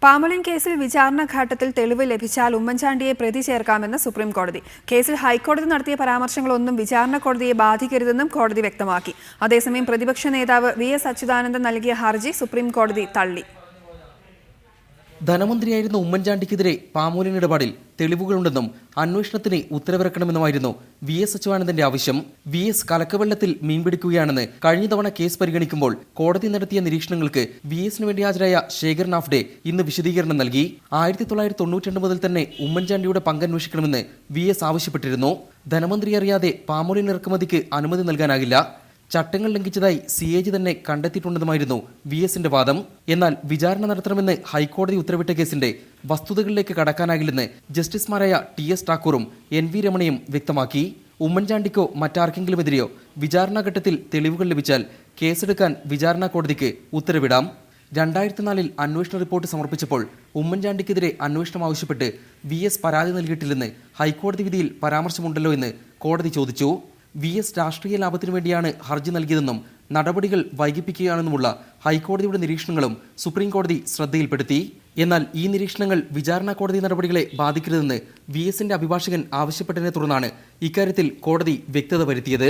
Palmolein കേസിൽ വിചാരണ ഘട്ടത്തിൽ തെളിവ് ലഭിച്ചാൽ ഉമ്മൻചാണ്ടിയെ പ്രതി ചേർക്കാമെന്ന് സുപ്രീം കോടതി. കേസിൽ ഹൈക്കോടതി നടത്തിയ പരാമർശങ്ങളൊന്നും വിചാരണ കോടതിയെ ബാധിക്കരുതെന്നും കോടതി വ്യക്തമാക്കി. അതേസമയം പ്രതിപക്ഷ നേതാവ് വി.എസ്. അച്യുതാനന്ദൻ നൽകിയ ഹർജി സുപ്രീം കോടതി തള്ളി. ധനമന്ത്രിയായിരുന്ന ഉമ്മൻചാണ്ടിക്കെതിരെ പാമോലിൻ ഇടപാടിൽ തെളിവുകളുണ്ടെന്നും അന്വേഷണത്തിന് ഉത്തരവിറക്കണമെന്നുമായിരുന്നു വി.എസ്. അച്യുതാനന്ദന്റെ ആവശ്യം. വി.എസ്. കലക്കവെള്ളത്തിൽ മീൻപിടിക്കുകയാണെന്ന് കഴിഞ്ഞ തവണ കേസ് പരിഗണിക്കുമ്പോൾ കോടതി നടത്തിയ നിരീക്ഷണങ്ങൾക്ക് വി.എസിന് വേണ്ടി ഹാജരായ ശേഖർ നാഫ്ഡെ ഇന്ന് വിശദീകരണം നൽകി. 1992 മുതൽ തന്നെ ഉമ്മൻചാണ്ടിയുടെ പങ്കന്വേഷിക്കണമെന്ന് വി.എസ്. ആവശ്യപ്പെട്ടിരുന്നു. ധനമന്ത്രി അറിയാതെ പാമോലിൻ ഇറക്കുമതിക്ക് അനുമതി നൽകാനാകില്ല. ചട്ടങ്ങൾ ലംഘിച്ചതായി CAG തന്നെ കണ്ടെത്തിയിട്ടുണ്ടെന്നുമായിരുന്നു വി.എസിന്റെ വാദം. എന്നാൽ വിചാരണ നടത്തണമെന്ന് ഹൈക്കോടതി ഉത്തരവിട്ട കേസിന്റെ വസ്തുതകളിലേക്ക് കടക്കാനാകില്ലെന്ന് ജസ്റ്റിസുമാരായ T.S. ഠാക്കൂറും N.V. രമണയും വ്യക്തമാക്കി. ഉമ്മൻചാണ്ടിക്കോ മറ്റാർക്കെങ്കിലുമെതിരെയോ വിചാരണാഘട്ടത്തിൽ തെളിവുകൾ ലഭിച്ചാൽ കേസെടുക്കാൻ വിചാരണ കോടതിക്ക് ഉത്തരവിടാം. 2004 അന്വേഷണ റിപ്പോർട്ട് സമർപ്പിച്ചപ്പോൾ ഉമ്മൻചാണ്ടിക്കെതിരെ അന്വേഷണം ആവശ്യപ്പെട്ട് വി.എസ്. പരാതി നൽകിയിട്ടില്ലെന്ന് ഹൈക്കോടതി വിധിയിൽ പരാമർശമുണ്ടല്ലോ എന്ന് കോടതി ചോദിച്ചു. വി.എസ്. രാഷ്ട്രീയ ലാഭത്തിനു വേണ്ടിയാണ് ഹർജി നൽകിയതെന്നും നടപടികൾ വൈകിപ്പിക്കുകയാണെന്നുമുള്ള ഹൈക്കോടതിയുടെ നിരീക്ഷണങ്ങളും സുപ്രീം കോടതി ശ്രദ്ധയിൽപ്പെടുത്തി. എന്നാൽ ഈ നിരീക്ഷണങ്ങൾ വിചാരണ കോടതി നടപടികളെ ബാധിക്കരുതെന്ന് വി.എസിന്റെ അഭിഭാഷകൻ ആവശ്യപ്പെട്ടതിനെ തുടർന്നാണ് ഇക്കാര്യത്തിൽ കോടതി വ്യക്തത വരുത്തിയത്.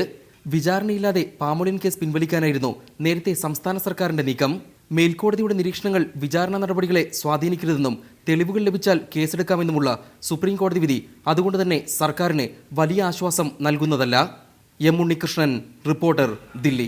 വിചാരണയില്ലാതെ പാമോലിൻ കേസ് പിൻവലിക്കാനായിരുന്നു നേരത്തെ സംസ്ഥാന സർക്കാരിന്റെ നീക്കം. മേൽക്കോടതിയുടെ നിരീക്ഷണങ്ങൾ വിചാരണ നടപടികളെ സ്വാധീനിക്കരുതെന്നും തെളിവുകൾ ലഭിച്ചാൽ കേസെടുക്കാമെന്നുമുള്ള സുപ്രീം കോടതി വിധി അതുകൊണ്ട് തന്നെ സർക്കാരിന് വലിയ ആശ്വാസം നൽകുന്നതല്ല. എം. ഉണ്ണികൃഷ്ണൻ, റിപ്പോർട്ടർ, ദില്ലി.